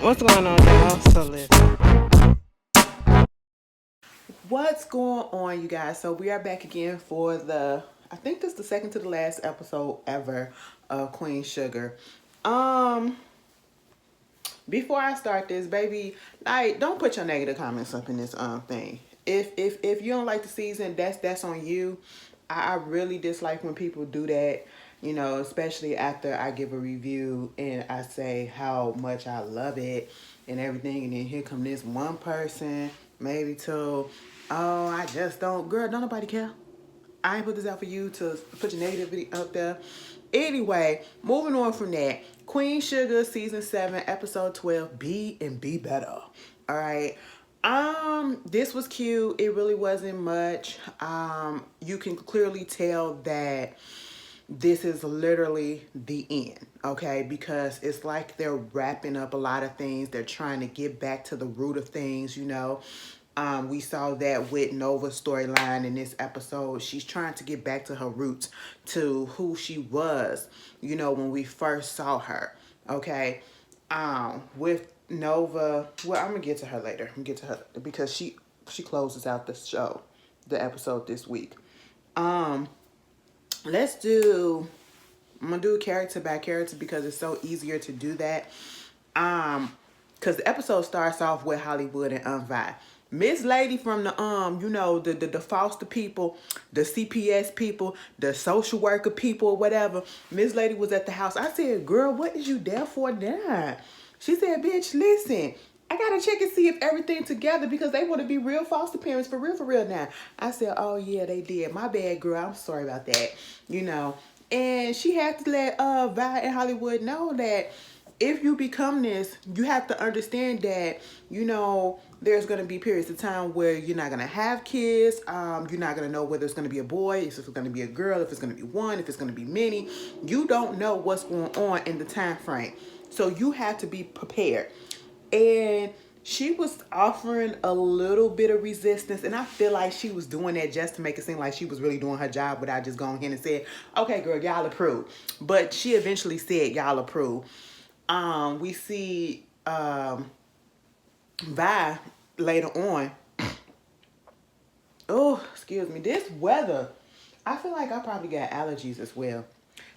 What's going on, y'all? So listen. What's going on, you guys? So we are back again for I think this is the second to the last episode ever of Queen Sugar. Um, Before I start this, baby, like, don't put your negative comments up in this thing. If you don't like the season, that's on you. I really dislike when people do that. Especially after I give a review and I say how much I love it and everything, and then here come this one person, maybe two. Oh, I just don't, girl. Don't nobody care. I ain't put this out for you to put your negativity out there. Anyway, moving on from that. Queen Sugar season 7, episode 12, Be and Be Better. All right. This was cute. It really wasn't much. You can clearly tell that this is literally the end, okay? Because it's like they're wrapping up a lot of things. They're trying to get back to the root of things. We saw that with Nova's storyline in this episode. She's trying to get back to her roots, to who she was, when we first saw her, okay? With Nova, well, I'm gonna get to her later. I'm gonna get to her because she closes out the show, the episode this week. Um, let's do. I'm gonna do character by character because it's so easier to do that. Because the episode starts off with Hollywood and Vi. Miss Lady from the foster people, the CPS people, the social worker people, or whatever. Miss Lady was at the house. I said, "Girl, what is you there for now?" She said, "Bitch, listen. I gotta check and see if everything together because they want to be real foster parents for real now." I said, "Oh yeah, they did. My bad, girl. I'm sorry about that." You know. And she had to let Vi and Hollywood know that if you become this, you have to understand that, there's going to be periods of time where you're not going to have kids. You're not going to know whether it's going to be a boy, if it's going to be a girl, if it's going to be one, if it's going to be many. You don't know what's going on in the time frame. So you have to be prepared. And she was offering a little bit of resistance, and I feel like she was doing that just to make it seem like she was really doing her job without just going in and saying, "Okay, girl, y'all approve." But she eventually said, "Y'all approve." We see Vi later on. Oh, excuse me. This weather, I feel like I probably got allergies as well.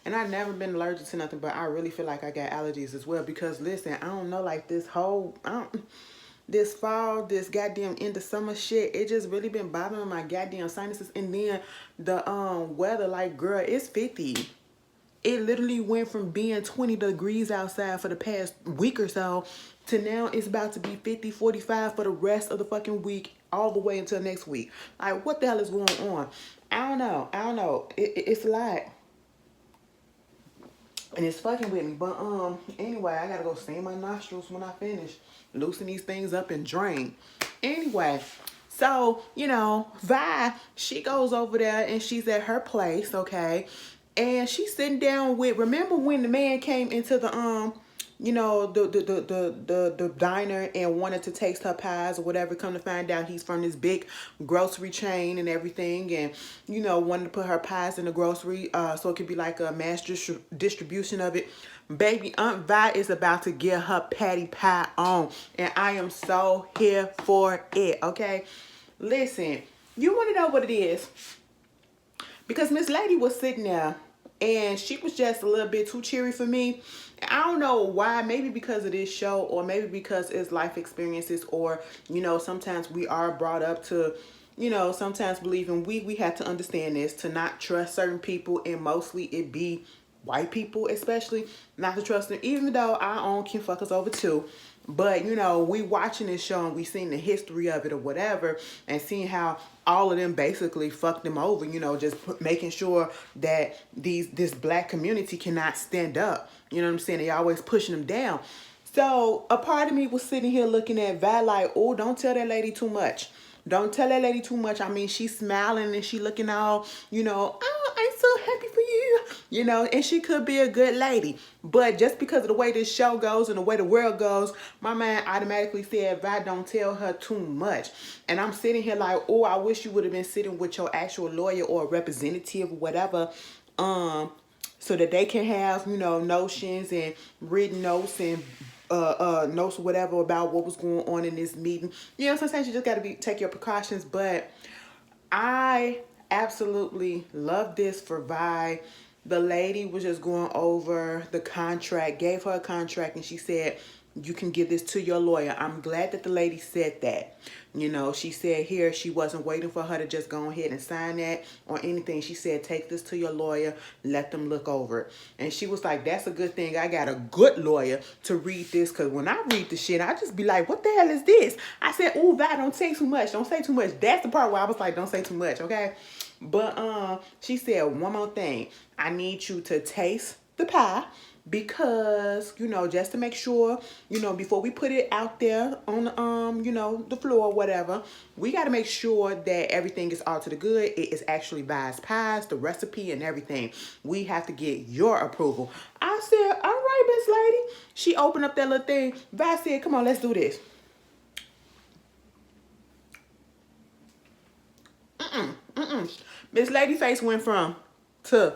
And I've never been allergic to nothing, but I really feel like I got allergies as well. Because listen, I don't know, like this fall, this goddamn end of summer shit, it just really been bothering my goddamn sinuses. And then the weather, like, girl, it's 50. It literally went from being 20 degrees outside for the past week or so to now it's about to be 50, 45 for the rest of the fucking week, all the way until next week. Like, what the hell is going on? I don't know. It's a lot. And it's fucking with me. But anyway, I gotta go clean my nostrils when I finish. Loosen these things up and drain. Anyway, so, Vi, she goes over there and she's at her place, okay? And she's sitting down with, remember when the man came into the diner and wanted to taste her pies or whatever. Come to find out he's from this big grocery chain and everything, and wanted to put her pies in the grocery so it could be like a mass distribution of it. Baby, Aunt Vi is about to get her patty pie on, and I am so here for it. Okay, listen, you want to know what it is? Because Miss Lady was sitting there and she was just a little bit too cheery for me. I don't know why. Maybe because of this show, or maybe because it's life experiences, or sometimes we are brought up to sometimes believing we have to understand this, to not trust certain people, and mostly it be white people, especially, not to trust them, even though our own can fuck us over too. But we watching this show and we seeing the history of it or whatever, and seeing how all of them basically fucked them over. Just making sure that this black community cannot stand up. You know what I'm saying? They always pushing them down. So a part of me was sitting here looking at Val like, "Oh, don't tell that lady too much. Don't tell that lady too much." I mean, she's smiling and she looking all, "Oh, I'm so happy for you," and she could be a good lady. But just because of the way this show goes and the way the world goes, my mind automatically said, "If I don't tell her too much." And I'm sitting here like, "Oh, I wish you would have been sitting with your actual lawyer or representative or whatever, so that they can have, notions and written notes and notes or whatever about what was going on in this meeting. You know, sometimes you just got to take your precautions. But I absolutely love this for Vi. The lady was just going over the contract, gave her a contract, and she said, you can give this to your lawyer. I'm glad that the lady said that. You know, she said here she wasn't waiting for her to just go ahead and sign that or anything. She said, take this to your lawyer, let them look over it. And she was like, that's a good thing. I got a good lawyer to read this, because when I read the shit, I just be like, what the hell is this? I said, ooh, Vi, don't say too much. Don't say too much. That's the part where I was like, don't say too much, okay? But she said, one more thing. I need you to taste the pie, because, you know, just to make sure, you know, before we put it out there on you know, the floor or whatever, we got to make sure that everything is all to the good. It is actually Vi's pies, the recipe and everything. We have to get your approval. I said, all right, Miss Lady. She opened up that little thing. Vi said, come on, let's do this. Miss Lady face went from to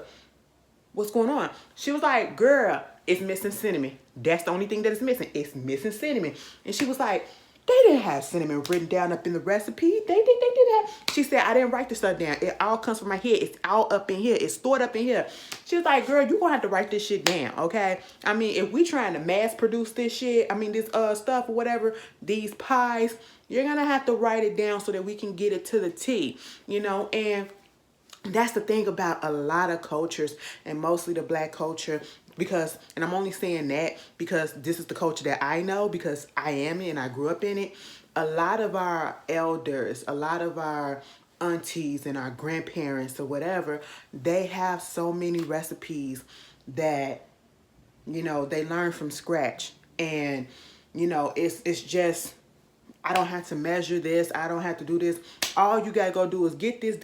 what's going on. She was like, girl, it's missing cinnamon. That's the only thing that is missing. It's missing cinnamon. And she was like, they didn't have cinnamon written down up in the recipe. They didn't have. She said, I didn't write the stuff down. It all comes from my head. It's all up in here. It's stored up in here. She was like, girl, you gonna have to write this shit down, okay? I mean, if we trying to mass produce this shit, I mean, this stuff or whatever, these pies, you're gonna have to write it down so that we can get it to the T, you know? And that's the thing about a lot of cultures, and mostly the Black culture, because, and I'm only saying that because this is the culture that I know, because I am it and I grew up in it. A lot of our elders, a lot of our aunties and our grandparents or whatever, they have so many recipes that, you know, they learn from scratch. And, you know, it's just, I don't have to measure this. I don't have to do this. All you gotta go do is get this,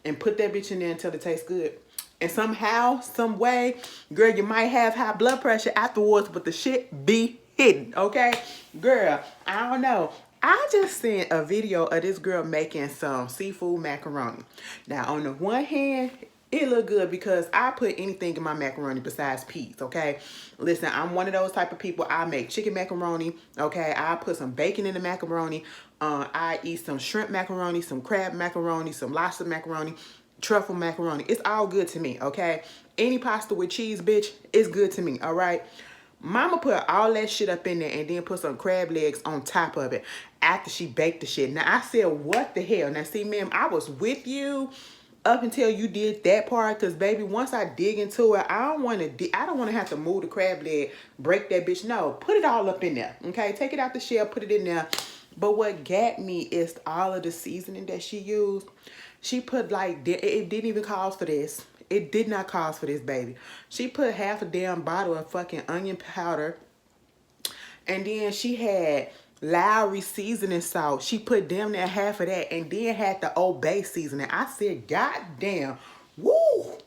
and put that bitch in there until it tastes good. And somehow, some way, girl, you might have high blood pressure afterwards, but the shit be hidden, okay? Girl, I don't know. I just seen a video of this girl making some seafood macaroni. Now, on the one hand, it look good because I put anything in my macaroni besides peas, okay? Listen, I'm one of those type of people. I make chicken macaroni, okay? I put some bacon in the macaroni. I eat some shrimp macaroni, some crab macaroni, some lobster macaroni, truffle macaroni. It's all good to me, okay? Any pasta with cheese, bitch, it's good to me, all right? Mama put all that shit up in there and then put some crab legs on top of it after she baked the shit. Now, I said, what the hell? Now, see, ma'am, I was with you up until you did that part, because baby, once I dig into it, I don't want to have to move the crab leg, break that bitch. No, put it all up in there, okay? Take it out the shell, put it in there. But what got me is all of the seasoning that she used. She put like, it didn't even cause for this. It did not cause for this, baby. She put half a damn bottle of fucking onion powder, and then she had Lowry seasoning salt. She put damn near half of that, and then had the Old Bay seasoning. I said, God damn, woo,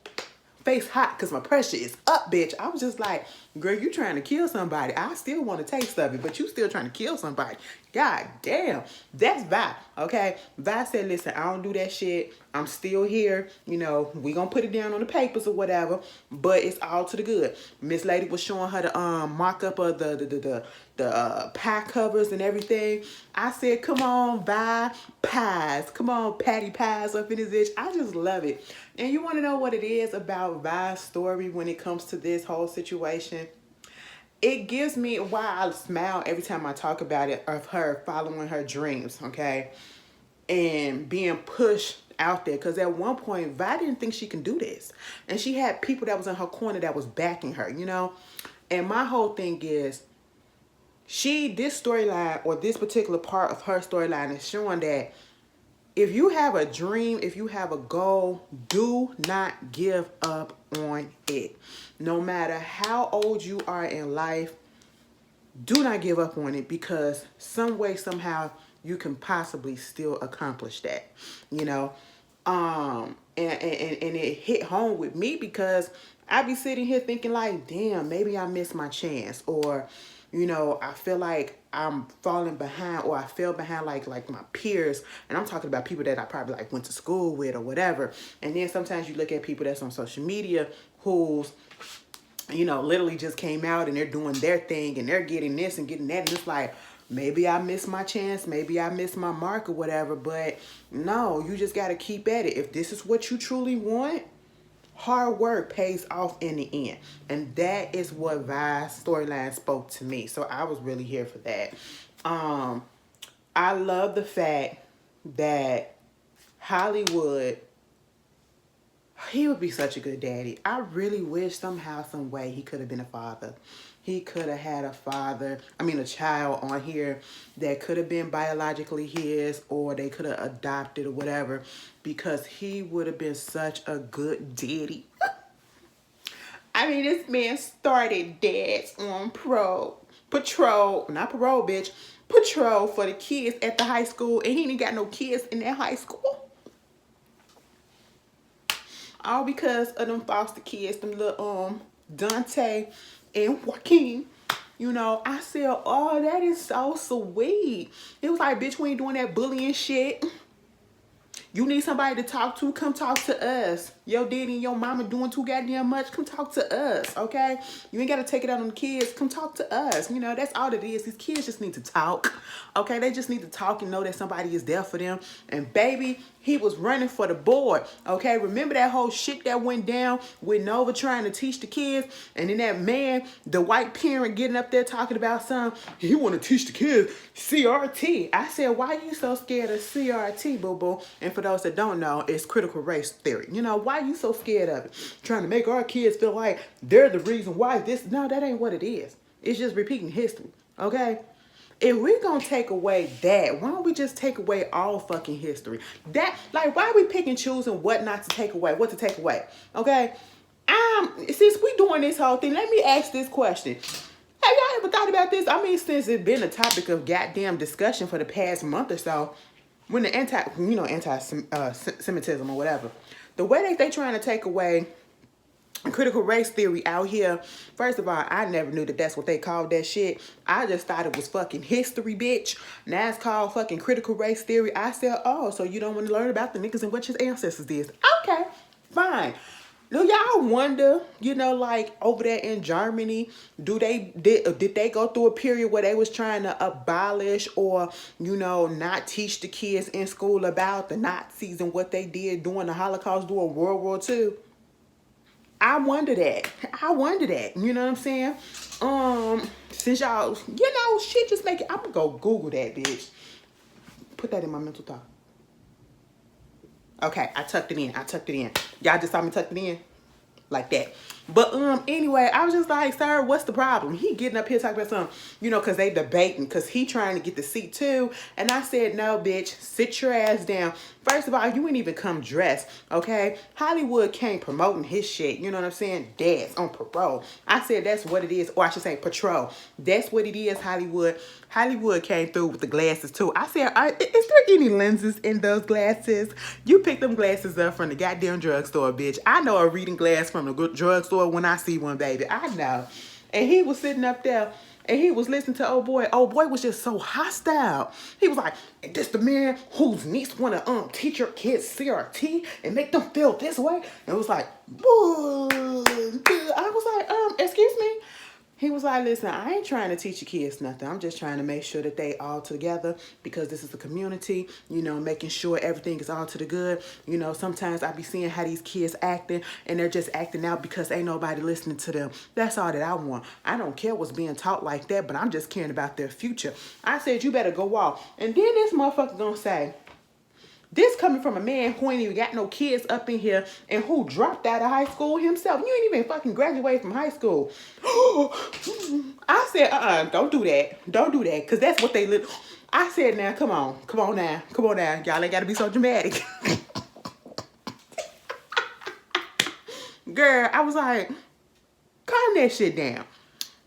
face hot because my pressure is up, bitch. I was just like, girl, you trying to kill somebody. I still want a taste of it, but you still trying to kill somebody. God damn, that's Vi, okay? Vi said, listen, I don't do that shit. I'm still here. You know, we gonna put it down on the papers or whatever, but it's all to the good. Miss Lady was showing her the mock-up of the pie covers and everything. I said, come on, Vi pies. Come on, Patty pies up in this bitch. I just love it. And you want to know what it is about Vi's story when it comes to this whole situation? It gives me why I smile every time I talk about it, of her following her dreams, okay? And being pushed out there. Because at one point, Vi didn't think she can do this. And she had people that was in her corner that was backing her, you know? And my whole thing is, this storyline, or this particular part of her storyline, is showing that if you have a dream, if you have a goal, do not give up on it. No matter how old you are in life, do not give up on it, because some way, somehow, you can possibly still accomplish that, you know? And it hit home with me, because I be sitting here thinking like, damn, maybe I missed my chance, or, you know, I feel like I'm falling behind, or I fell behind like my peers. And I'm talking about people that I probably like went to school with or whatever. And then sometimes you look at people that's on social media who's literally just came out and they're doing their thing and they're getting this and getting that. And it's like, maybe I missed my chance. Maybe I missed my mark or whatever. But no, you just got to keep at it. If this is what you truly want, hard work pays off in the end. And that is what Vi's storyline spoke to me. So I was really here for that. I love the fact that Hollywood, he would be such a good daddy. I really wish somehow, some way he could have been a father. He could have had a child on here that could have been biologically his, or they could have adopted or whatever, because he would have been such a good daddy. I mean, this man started dads on patrol for the kids at the high school, and he ain't got no kids in that high school. All because of them foster kids, them little Dante and Joaquin. I said, oh, that is so sweet. It was like, bitch, we ain't doing that bullying shit. You need somebody to talk to, come talk to us. Your daddy and your mama doing too goddamn much, come talk to us, okay? You ain't got to take it out on the kids, come talk to us. That's all it is. These kids just need to talk, okay? They just need to talk and know that somebody is there for them. And baby, he was running for the board, okay? Remember that whole shit that went down with Nova trying to teach the kids? And then that man, the white parent, getting up there talking about something. He want to teach the kids CRT. I said, why you so scared of CRT, boo-boo? And for those that don't know, it's critical race theory. Why you so scared of it? Trying to make our kids feel like they're the reason why this. No, that ain't what it is. It's just repeating history, okay? If we're going to take away that, why don't we just take away all fucking history? Why are we picking and choosing what not to take away, what to take away, okay? Since we doing this whole thing, let me ask this question. Have y'all ever thought about this? Since it's been a topic of goddamn discussion for the past month or so, when the anti-Semitism or whatever, the way that they trying to take away critical race theory out here, first of all, I never knew that that's what they called that shit. I just thought it was fucking history, bitch. Now it's called fucking critical race theory. I said, oh, so you don't want to learn about the niggas and what your ancestors did. Okay, fine. Do y'all wonder, over there in Germany, did they go through a period where they was trying to abolish or, not teach the kids in school about the Nazis and what they did during the Holocaust, during World War II? I wonder that. You know what I'm saying? Since y'all, shit just make it, I'm gonna go Google that, bitch. Put that in my mental thought. Okay, I tucked it in. Y'all just saw me tucked it in? Like that. But anyway, I was just like, sir, what's the problem? He getting up here talking about something, because they debating, because he trying to get the seat too. And I said, no, bitch, sit your ass down. First of all, you ain't even come dressed, okay? Hollywood came promoting his shit, you know what I'm saying? Dads on parole. I said that's what it is, or I should say patrol. That's what it is, Hollywood. Hollywood came through with the glasses too. I said, is there any lenses in those glasses? You picked them glasses up from the goddamn drugstore, bitch. I know a reading glass from the drugstore when I see one, baby. I know. And he was sitting up there and he was listening to old boy. Old boy was just so hostile. He was like, this the man whose niece want to teach your kids CRT and make them feel this way? And it was like, I was like, excuse me? He was like, listen, I ain't trying to teach your kids nothing. I'm just trying to make sure that they all together because this is a community, making sure everything is all to the good. Sometimes I be seeing how these kids acting and they're just acting out because ain't nobody listening to them. That's all that I want. I don't care what's being taught like that, but I'm just caring about their future. I said, you better go walk. And then this motherfucker gonna say, this coming from a man who ain't even got no kids up in here and who dropped out of high school himself. You ain't even fucking graduated from high school. I said, don't do that. Don't do that. Because that's what they live. I said, now, come on now. Y'all ain't got to be so dramatic. Girl, I was like, calm that shit down.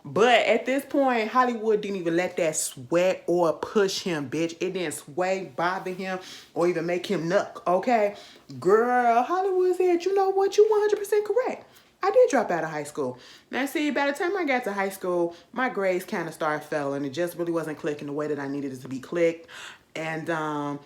But at this point, Hollywood didn't even let that sweat or push him, bitch. It didn't sway, bother him, or even make him nuck, okay? Girl, Hollywood said, you know what? You 100% correct. I did drop out of high school. Now, see, by the time I got to high school, my grades kind of started falling. It just really wasn't clicking the way that I needed it to be clicked. And I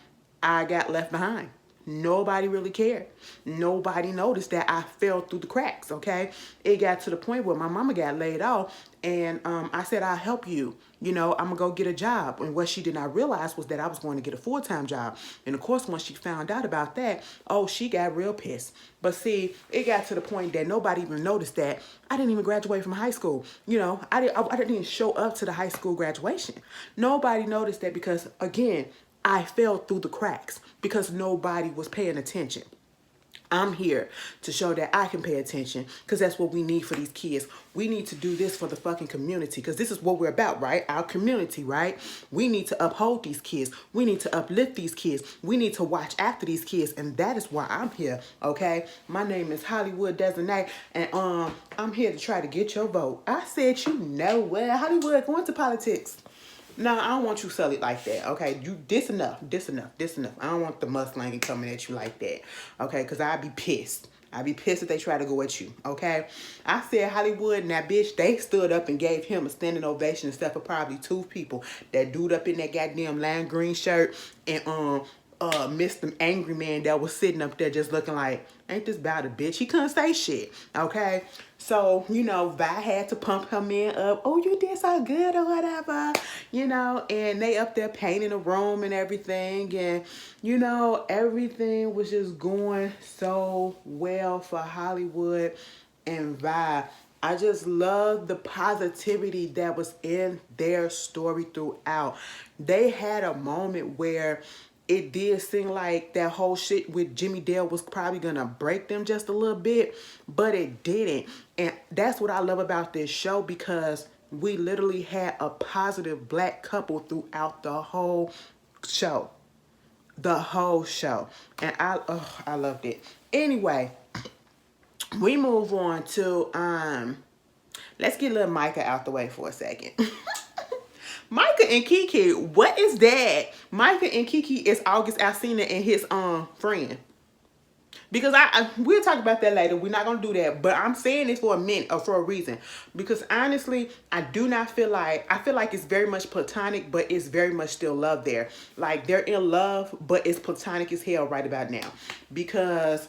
got left behind. nobody really cared. Nobody noticed that I fell through the cracks, okay? It got to the point where my mama got laid off, and I said, I'll help you. I'm going to go get a job. And what she did not realize was that I was going to get a full-time job. And of course, when she found out about that, oh, she got real pissed. But see, it got to the point that nobody even noticed that I didn't even graduate from high school. I didn't even show up to the high school graduation. Nobody noticed that because, again, I fell through the cracks because nobody was paying attention. I'm here to show that I can pay attention because that's what we need for these kids. We need to do this for the fucking community because this is what we're about, right? Our community, right? We need to uphold these kids. We need to uplift these kids. We need to watch after these kids, and that is why I'm here, okay? My name is Hollywood Designate, and I'm here to try to get your vote. I said, you know what? Hollywood going to politics. No, I don't want you sell it like that, okay? This enough. I don't want the mudslinging coming at you like that, okay? Because I'd be pissed. I'd be pissed if they try to go at you, okay? I said Hollywood, and that bitch, they stood up and gave him a standing ovation and stuff for probably 2 people. That dude up in that goddamn lime green shirt and Mr. Angry Man that was sitting up there just looking like, ain't this about a bitch? He couldn't say shit, okay? So, Vi had to pump her man up. Oh, you did so good or whatever, and they up there painting the room and everything. And, everything was just going so well for Hollywood and Vi. I just love the positivity that was in their story throughout. They had a moment where it did seem like that whole shit with Jimmy Dale was probably gonna break them just a little bit, but it didn't. And that's what I love about this show, because we literally had a positive black couple throughout the whole show. The whole show. And I loved it. Anyway, we move on to let's get little Micah out the way for a second. Micah and Kiki, what is that? Micah and Kiki is August Alsina and his friend. Because we'll talk about that later. We're not gonna do that, but I'm saying this for a minute or for a reason. Because honestly, I feel like it's very much platonic, but it's very much still love there. Like they're in love, but it's platonic as hell right about now. Because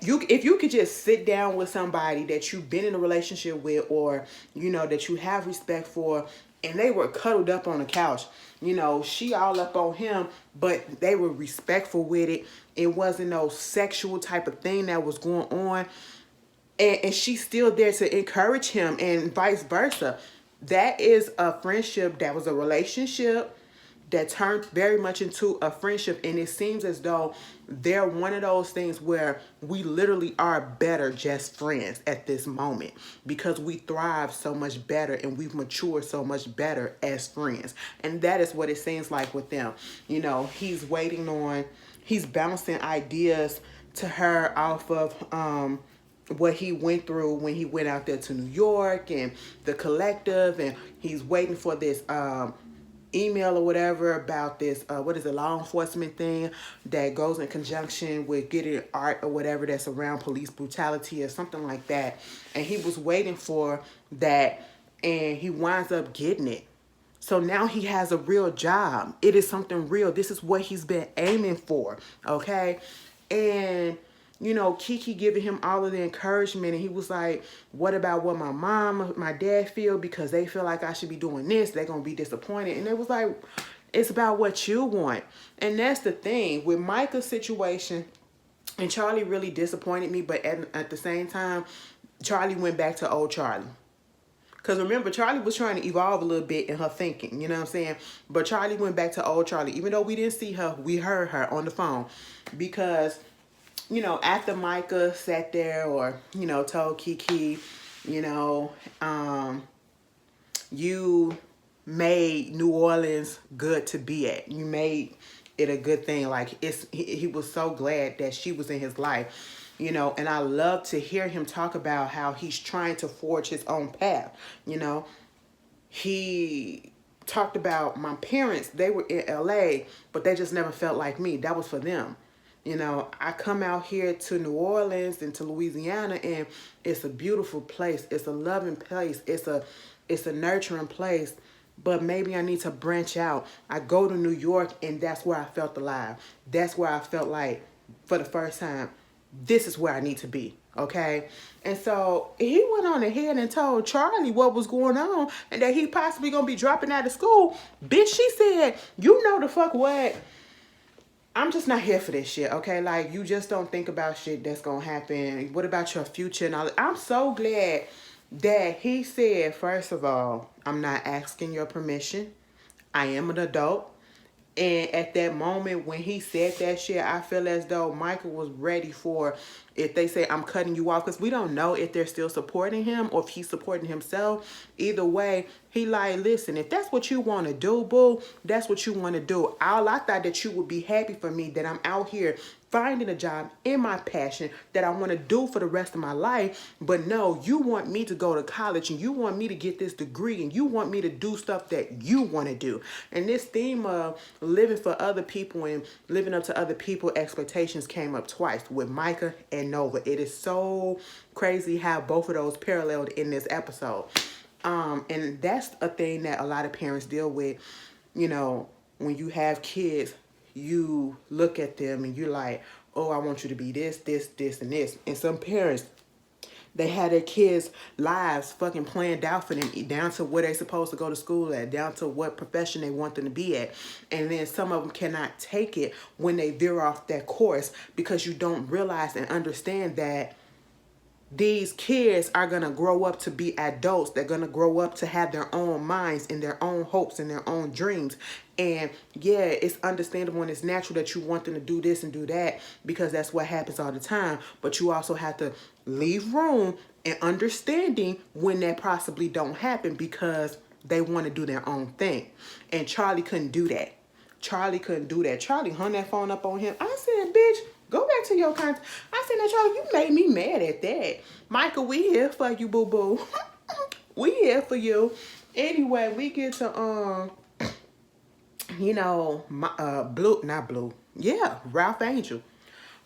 if you could just sit down with somebody that you've been in a relationship with, or that you have respect for, and they were cuddled up on the couch, she all up on him, but they were respectful with it. It wasn't no sexual type of thing that was going on, and she's still there to encourage him, and vice versa. That is a friendship that was a relationship that turned very much into a friendship. And it seems as though they're one of those things where we literally are better just friends at this moment, because we thrive so much better and we've matured so much better as friends. And that is what it seems like with them. He's bouncing ideas to her off of what he went through when he went out there to New York and the collective, and he's waiting for this email or whatever about this law enforcement thing that goes in conjunction with getting art or whatever that's around police brutality or something like that. And he was waiting for that, and he winds up getting it. So now he has a real job. It is something real. This is what he's been aiming for, okay? And Kiki giving him all of the encouragement, and he was like, what about what my mom, my dad feel? Because they feel like I should be doing this. They're going to be disappointed. And it was like, it's about what you want. And that's the thing with Micah's situation. And Charlie really disappointed me, but at the same time, Charlie went back to old Charlie. Because remember, Charlie was trying to evolve a little bit in her thinking, you know what I'm saying? But Charlie went back to old Charlie. Even though we didn't see her, we heard her on the phone. Because after Micah sat there or, told Kiki, you made New Orleans good to be at. You made it a good thing. Like, he was so glad that she was in his life, and I love to hear him talk about how he's trying to forge his own path. He talked about my parents. They were in LA, but they just never felt like me. That was for them. I come out here to New Orleans and to Louisiana, and it's a beautiful place. It's a loving place. It's a nurturing place. but maybe I need to branch out. I go to New York, and that's where I felt alive. That's where I felt like, for the first time, this is where I need to be. Okay. And so he went on ahead and told Charlie what was going on and that he possibly gonna be dropping out of school. Bitch, she said, you know the fuck what? I'm just not here for this shit, okay? Like, you just don't think about shit that's gonna happen. What about your future and all that? I'm so glad that he said, first of all, I'm not asking your permission. I am an adult. And at that moment when he said that shit, I feel as though Michael was ready for, if they say I'm cutting you off, because we don't know if they're still supporting him or if he's supporting himself. Either way, he like, listen, if that's what you want to do, boo, that's what you want to do. All I thought that you would be happy for me, that I'm out here finding a job in my passion that I want to do for the rest of my life. But no, you want me to go to college and you want me to get this degree and you want me to do stuff that you want to do. And this theme of living for other people and living up to other people's expectations came up twice with Micah and Nova. It is so crazy how both of those paralleled in this episode. And that's a thing that a lot of parents deal with. You know, when you have kids, you look at them and you're like, oh, I want you to be this, this, this, and this. And some parents, they had their kids' lives fucking planned out for them, down to where they're supposed to go to school at, down to what profession they want them to be at. And then some of them cannot take it when they veer off that course because you don't realize and understand that these kids are going to grow up to be adults. They're going to grow up to have their own minds and their own hopes and their own dreams. And yeah, it's understandable and it's natural that you want them to do this and do that because that's what happens all the time. But you also have to leave room and understanding when that possibly don't happen because they want to do their own thing. And Charlie couldn't do that. Charlie couldn't do that. Charlie hung that phone up on him. I said, bitch, go back to your content. I said, now, Charlie, you made me mad at that. Michael, we here for you, boo-boo. We here for you. Anyway, we get to, you know, Ralph Angel.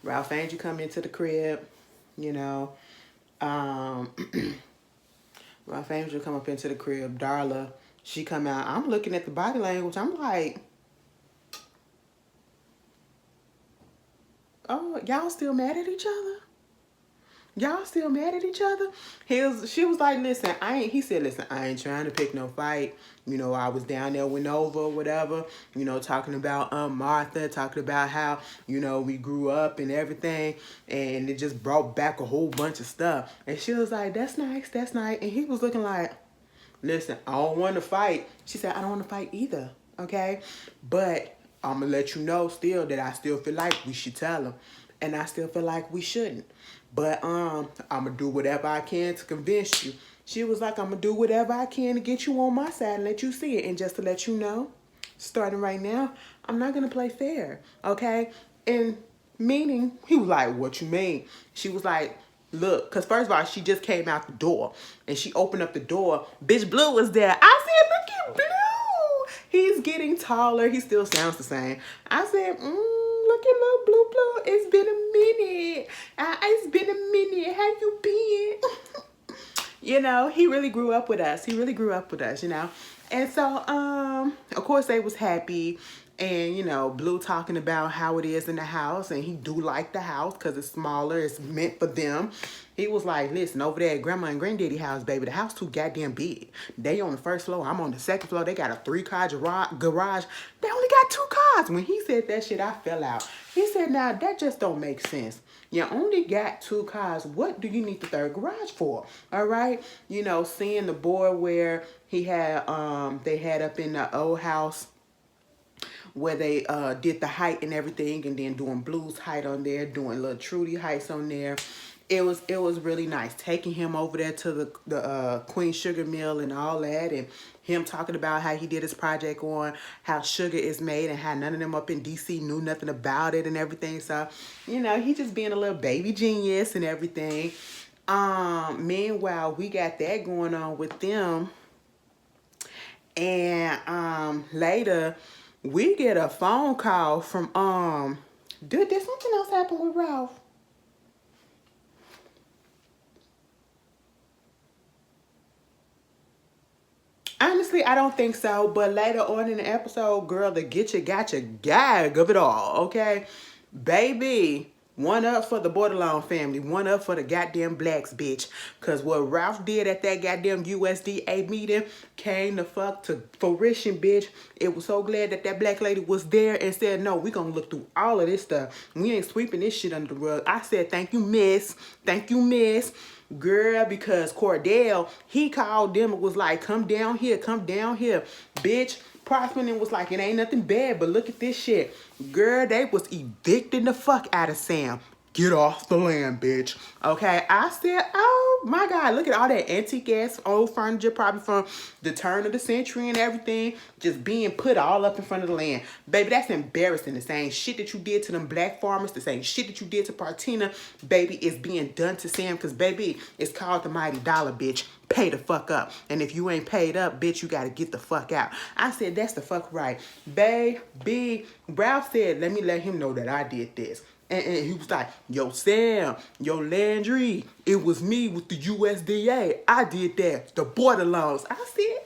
Ralph Angel come into the crib, you know. Ralph Angel come up into the crib. Darla, she come out. I'm looking at the body language. I'm like, oh, y'all still mad at each other? Y'all still mad at each other? She was like, listen, he said, listen, I ain't trying to pick no fight. You know, I was down there with Nova or whatever, you know, talking about Martha, talking about how, you know, we grew up and everything. And it just brought back a whole bunch of stuff. And she was like, that's nice, that's nice. And he was looking like, listen, I don't want to fight. She said, I don't want to fight either, okay? But I'm going to let you know still that I still feel like we should tell him. And I still feel like we shouldn't. But I'm going to do whatever I can to convince you. She was like, I'm going to do whatever I can to get you on my side and let you see it. And just to let you know, starting right now, I'm not going to play fair, okay? And meaning, he was like, what you mean? She was like, look, because first of all, she just came out the door. And she opened up the door. Bitch Blue was there. I said, look at Blue. He's getting taller. He still sounds the same. I said, look at little Blue. It's been a minute. It's been a minute. How you been? You know, he really grew up with us. He really grew up with us, you know. And so, of course, they was happy. And, you know, Blue talking about how it is in the house. And he do like the house because it's smaller. It's meant for them. He was like, listen, over there at Grandma and Granddaddy house, baby, the house too goddamn big. They on the first floor. I'm on the second floor. They got a 3-car garage. They only got 2 cars. When he said that shit, I fell out. He said, now, that just don't make sense. You only got 2 cars. What do you need the 3rd garage for? All right. You know, seeing the board where he had, they had up in the old house where they did the height and everything, and then doing Blue's height on there, doing little Trudy heights on there. It was really nice taking him over there to the Queen Sugar Mill and all that, and him talking about how he did his project on how sugar is made and how none of them up in DC knew nothing about it and everything. So, you know, he just being a little baby genius and everything. Meanwhile, we got that going on with them. And later we get a phone call from did something else happen with Ralph? Honestly, Honestly, I don't think so. But later on in the episode, girl, the get you got you gag of it all, okay? Baby, one up for the Bordelon family. One up for the goddamn blacks, bitch. Because what Ralph did at that goddamn USDA meeting came the fuck to fruition, bitch. It was so glad that that black lady was there and said, no, we gonna look through all of this stuff. We ain't sweeping this shit under the rug. I said, thank you, miss. Thank you, miss. Girl, because Cordell, he called them and was like, come down here, bitch. Prosperman was like, it ain't nothing bad, but look at this shit. Girl, they was evicting the fuck out of Sam. Get off the land, bitch. Okay, I said, oh my God, look at all that antique ass old furniture, probably from the turn of the century and everything, just being put all up in front of the land. Baby, that's embarrassing. The same shit that you did to them black farmers, the same shit that you did to Partina, baby, is being done to Sam, because baby, it's called the mighty dollar, bitch. Pay the fuck up. And if you ain't paid up, bitch, you gotta get the fuck out. I said, that's the fuck right. Baby, Ralph said, let me let him know that I did this. And he was like, yo, Sam, yo, Landry, it was me with the USDA. I did that. The border loans. I said,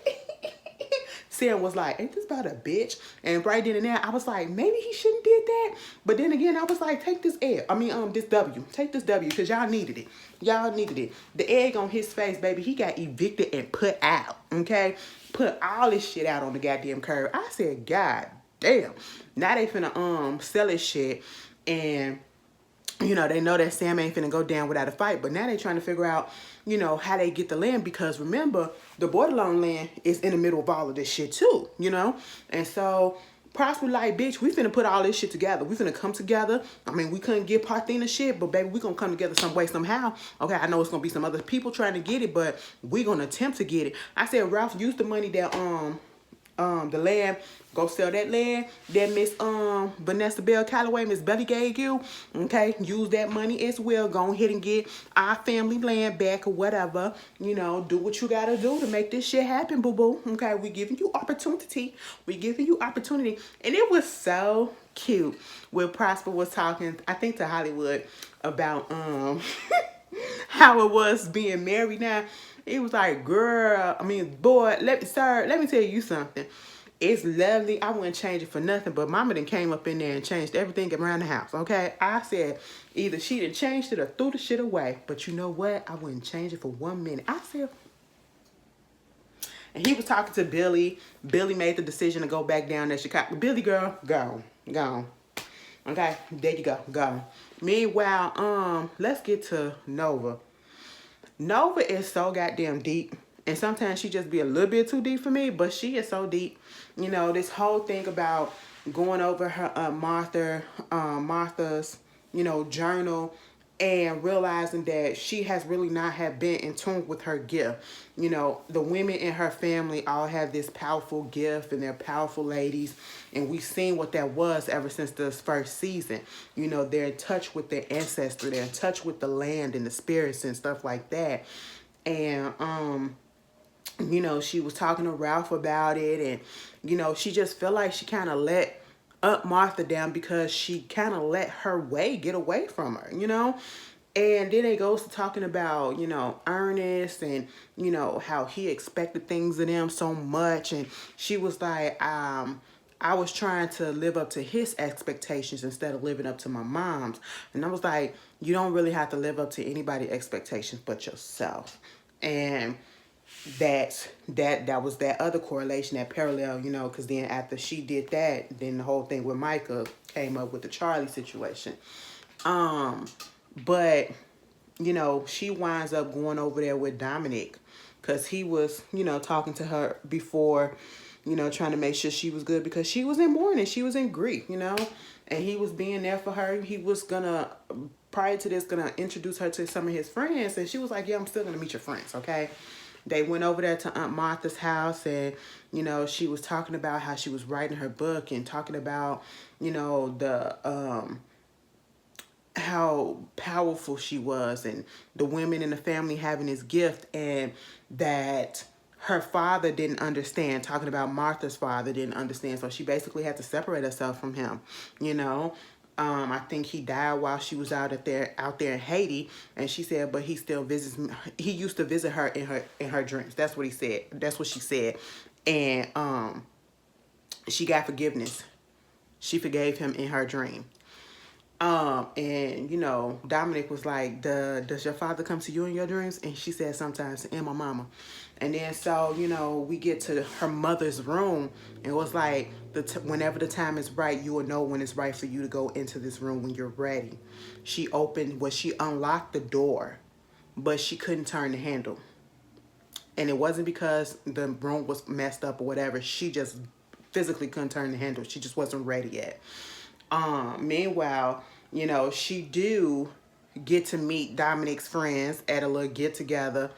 Sam was like, ain't this about a bitch? And right then and there, I was like, maybe he shouldn't did that. But then again, I was like, take this L. This W. Take this W, because y'all needed it. Y'all needed it. The egg on his face, baby, he got evicted and put out, okay? Put all this shit out on the goddamn curb. I said, God damn. Now they finna sell his shit. And, you know, they know that Sam ain't finna go down without a fight. But now they trying to figure out, you know, how they get the land. Because remember, the borderline land is in the middle of all of this shit too, you know. And so Prosper like, bitch, we finna put all this shit together. We finna come together. I mean, we couldn't get Parthena shit, but baby, we gonna come together some way, somehow. Okay, I know it's gonna be some other people trying to get it, but we gonna attempt to get it. I said, Ralph, use the money that the land, go sell that land that Miss Vanessa Bell Calloway, Miss Belly gave you. Okay, use that money as well. Go ahead and get our family land back or whatever. You know, do what you gotta do to make this shit happen, boo boo. Okay, we giving you opportunity. We giving you opportunity, and it was so cute when Prosper was talking, I think, to Hollywood about how it was being married now. It was like, girl, boy, let me tell you something. It's lovely. I wouldn't change it for nothing, but mama done came up in there and changed everything around the house, okay? I said, either she done changed it or threw the shit away. But you know what? I wouldn't change it for 1 minute. I said, and he was talking to Billy. Billy made the decision to go back down to Chicago. Billy, girl, go. Okay, there you go. Meanwhile, let's get to Nova. Nova is so goddamn deep, and sometimes she just be a little bit too deep for me, but she is so deep. You know, this whole thing about going over her Martha's, you know, journal, and realizing that she has really not have been in tune with her gift. You know, the women in her family all have this powerful gift, and they're powerful ladies, and we've seen what that was ever since this first season. You know, they're in touch with their ancestry, they're in touch with the land and the spirits and stuff like that. And you know, she was talking to Ralph about it, and you know, she just felt like she kind of let up Martha down because she kind of let her way get away from her, you know. And then it goes to talking about, you know, Ernest, and you know how he expected things of them so much, and she was like, I was trying to live up to his expectations instead of living up to my mom's. And I was like, you don't really have to live up to anybody's expectations but yourself. And that was that other correlation, that parallel, you know, because then after she did that, then the whole thing with Micah came up with the Charlie situation. But you know, she winds up going over there with Dominic because he was, you know, talking to her before, you know, trying to make sure she was good because she was in mourning, she was in grief, you know, and he was being there for her. He was gonna, prior to this, gonna introduce her to some of his friends, and she was like, yeah, I'm still gonna meet your friends, okay? They went over there to Aunt Martha's house, and, you know, she was talking about how she was writing her book and talking about, you know, the, how powerful she was, and the women in the family having this gift, and that her father didn't understand, talking about Martha's father didn't understand. So she basically had to separate herself from him, you know. I think he died while she was out there in Haiti, and she said, but he still visits me. He used to visit her in her dreams. That's what he said. That's what she said. And she got forgiveness. She forgave him in her dream. And you know, Dominic was like, does your father come to you in your dreams? And she said, sometimes, and my mama. And then so, you know, we get to her mother's room, and it was like, whenever the time is right, you will know when it's right for you to go into this room when you're ready. She unlocked the door, but she couldn't turn the handle. And it wasn't because the room was messed up or whatever. She just physically couldn't turn the handle. She just wasn't ready yet. Meanwhile, you know, she do get to meet Dominic's friends at a little get together.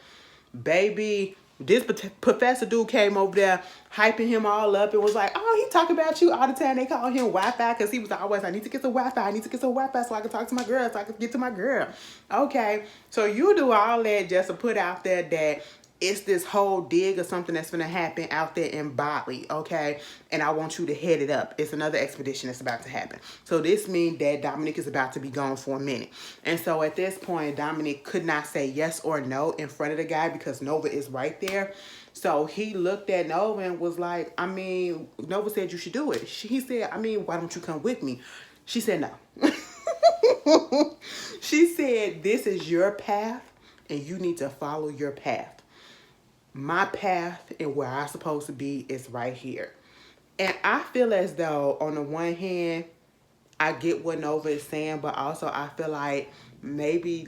Baby, this professor dude came over there hyping him all up and was like, oh, he talk about you all the time. They call him Wi-Fi because he was always, I need to get some Wi-Fi. I need to get some Wi-Fi so I can talk to my girl, so I can get to my girl. Okay, so you do all that just to put out there that it's this whole dig or something that's going to happen out there in Bali, okay? And I want you to head it up. It's another expedition that's about to happen. So this means that Dominic is about to be gone for a minute. And so at this point, Dominic could not say yes or no in front of the guy because Nova is right there. So he looked at Nova and was like, I mean, Nova said you should do it. He said, I mean, why don't you come with me? She said no. She said, this is your path and you need to follow your path. My path and where I'm supposed to be is right here. And I feel as though, on the one hand, I get what Nova is saying, but also I feel like maybe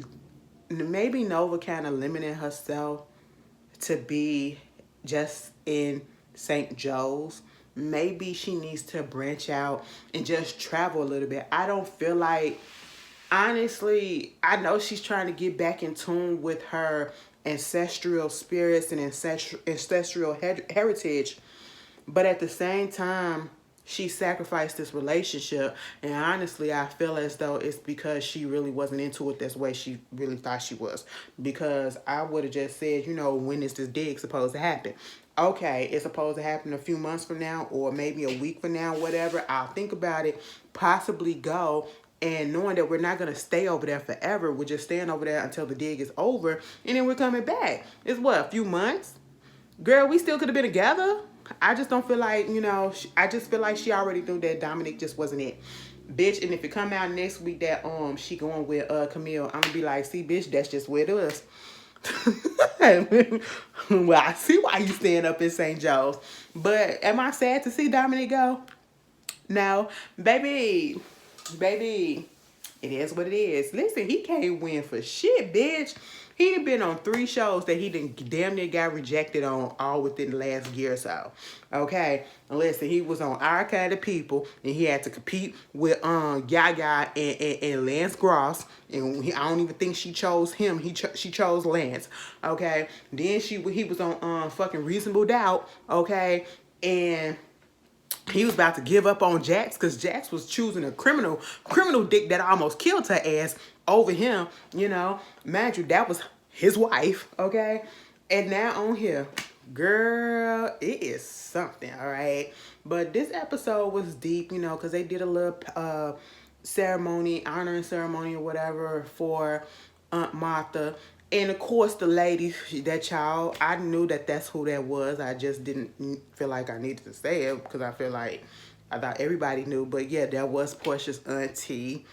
Nova kind of limited herself to be just in St. Joe's. Maybe she needs to branch out and just travel a little bit. I don't feel like, honestly, I know she's trying to get back in tune with her ancestral spirits and ancestral heritage, but at the same time, she sacrificed this relationship. And honestly, I feel as though it's because she really wasn't into it this way she really thought she was. Because I would have just said, you know, when is this dig supposed to happen? Okay, it's supposed to happen a few months from now or maybe a week from now, whatever. I'll think about it, possibly go. And knowing that we're not going to stay over there forever, we're just staying over there until the dig is over. And then we're coming back. It's what, a few months? Girl, we still could have been together. I just don't feel like, you know, I just feel like she already knew that Dominic just wasn't it. Bitch, and if it come out next week that she going with Camille, I'm going to be like, see, bitch, that's just where it is. Well, I see why you stand up in St. Joe's. But am I sad to see Dominic go? No. Baby, it is what it is. Listen, he can't win for shit, bitch. He done been on 3 shows that he didn't damn near got rejected on all within the last year or so. Okay? And listen, he was on Our Kind of People, and he had to compete with Yaya and Lance Gross. And I don't even think she chose him. She chose Lance. Okay? Then he was on fucking Reasonable Doubt. Okay? And he was about to give up on Jax because Jax was choosing a criminal dick that almost killed her ass over him, you know. Mind you, that was his wife, okay? And now on here, girl, it is something, all right? But this episode was deep, you know, because they did a little ceremony, honoring ceremony or whatever for Aunt Martha. And of course, the lady, that child, I knew that that's who that was. I just didn't feel like I needed to say it because I feel like I thought everybody knew. But yeah, that was Portia's auntie.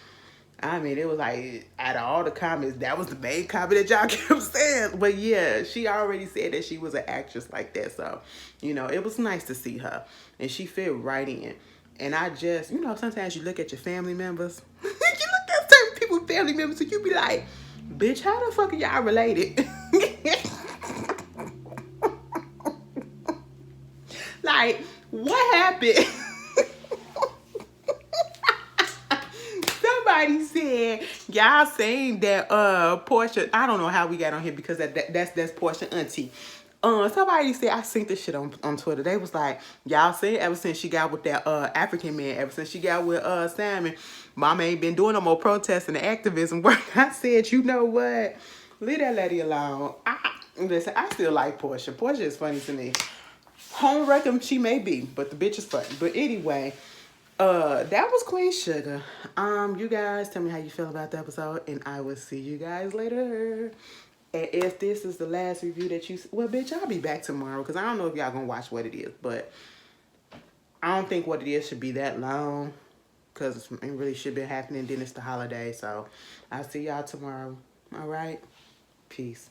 I mean, it was like, out of all the comments, that was the main comment that y'all kept saying. But yeah, she already said that she was an actress like that. So, you know, it was nice to see her. And she fit right in. And I just, you know, sometimes you look at your family members. You look at certain people's family members and you be like, bitch, how the fuck are y'all related? Like, what happened? Somebody said, y'all saying that Portia, I don't know how we got on here because that's Portia auntie. Somebody said, I seen this shit on Twitter. They was like, y'all saying ever since she got with that African man, ever since she got with Simon, Mama ain't been doing no more protesting and activism work. I said, you know what? Leave that lady alone. Listen, I still like Portia. Portia is funny to me. Home wrecker she may be, but the bitch is funny. But anyway, that was Queen Sugar. You guys tell me how you feel about the episode, and I will see you guys later. And if this is the last review that you... Well, bitch, I'll be back tomorrow because I don't know if y'all gonna watch what it is. But I don't think what it is should be that long because it really should be happening. Then it's the holiday. So I'll see y'all tomorrow. All right? Peace.